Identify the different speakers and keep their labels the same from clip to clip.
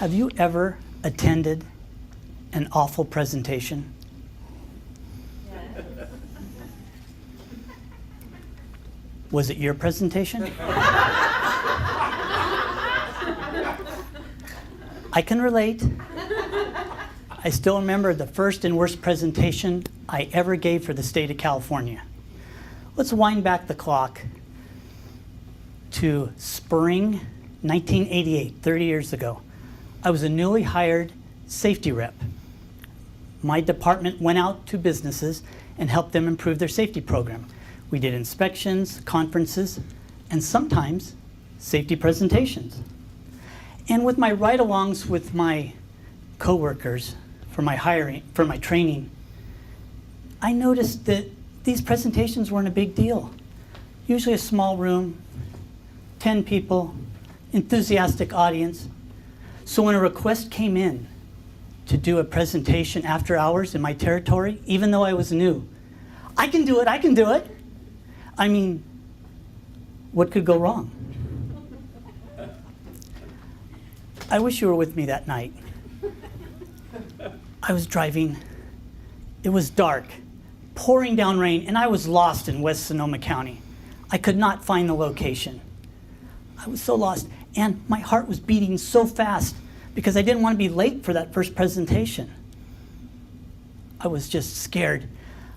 Speaker 1: Have you ever attended an awful presentation? Was it your presentation? I can relate. I still remember the first and worst presentation I ever gave for the state of California. Let's wind back the clock to spring 1988, 30 years ago. I was a newly hired safety rep. My department went out to businesses and helped them improve their safety program. We did inspections, conferences, and sometimes safety presentations. And with my ride-alongs with my coworkers for my hiring, for my training, I noticed that these presentations weren't a big deal. Usually a small room, 10 people, enthusiastic audience. So when a request came in to do a presentation after hours in my territory, even though I was new, I can do it, I can do it. I mean, what could go wrong? I wish you were with me that night. I was driving. It was dark, pouring down rain, and I was lost in West Sonoma County. I could not find the location. I was so lost, and my heart was beating so fast because I didn't want to be late for that first presentation. I was just scared.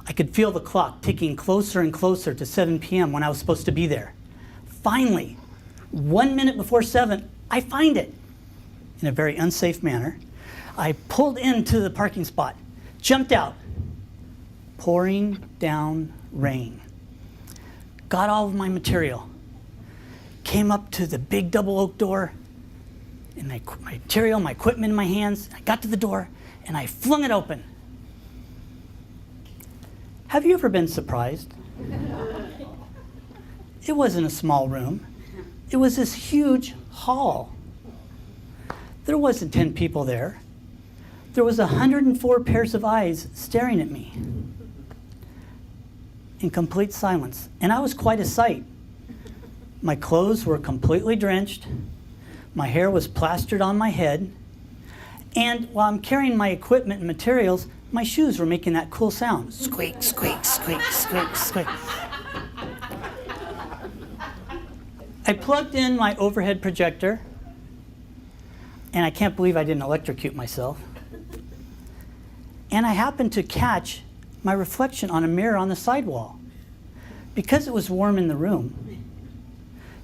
Speaker 1: I could feel the clock ticking closer and closer to 7 p.m. when I was supposed to be there. Finally, 1 minute before 7, I find it. In a very unsafe manner, I pulled into the parking spot, jumped out, pouring down rain. Got all of my material, came up to the big double oak door, and my material, my equipment in my hands. I got to the door, and I flung it open. Have you ever been surprised? It wasn't a small room. It was this huge hall. There wasn't 10 people there. There was 104 pairs of eyes staring at me in complete silence. And I was quite a sight. My clothes were completely drenched. My hair was plastered on my head. And while I'm carrying my equipment and materials, my shoes were making that cool sound. Squeak, squeak, squeak, squeak, squeak. I plugged in my overhead projector, and I can't believe I didn't electrocute myself. And I happened to catch my reflection on a mirror on the sidewall. Because it was warm in the room,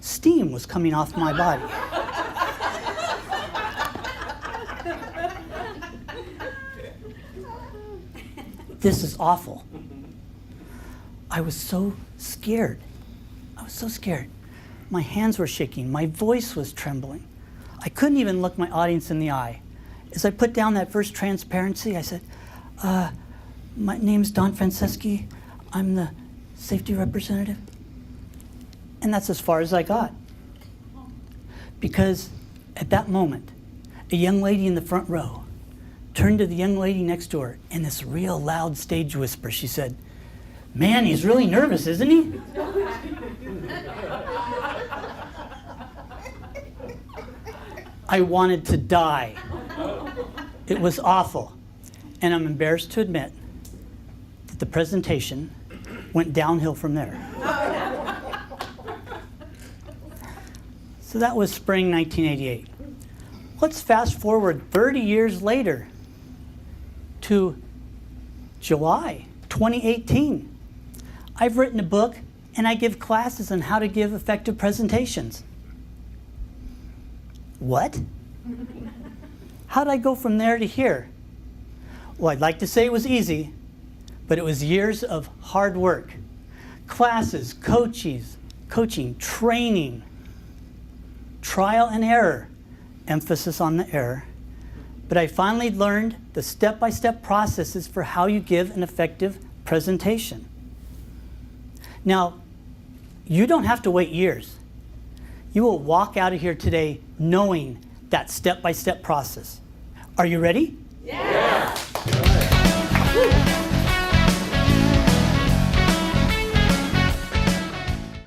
Speaker 1: steam was coming off my body. This is awful. I was so scared. I was so scared. My hands were shaking. My voice was trembling. I couldn't even look my audience in the eye. As I put down that first transparency, I said, my name's Don Franceschi. I'm the safety representative. And that's as far as I got. Because at that moment, a young lady in the front row turned to the young lady next to her in this real loud stage whisper. She said, "Man, he's really nervous, isn't he?" I wanted to die. It was awful. And I'm embarrassed to admit that the presentation went downhill from there. So that was spring 1988. Let's fast forward 30 years later to July 2018. I've written a book and I give classes on how to give effective presentations. What? How did I go from there to here? Well, I'd like to say it was easy, but it was years of hard work. Classes, coaching, training, trial and error, emphasis on the error. But I finally learned the step-by-step processes for how you give an effective presentation. Now, you don't have to wait years. You will walk out of here today knowing that step-by-step process. Are you ready?
Speaker 2: Yeah.
Speaker 1: Woo.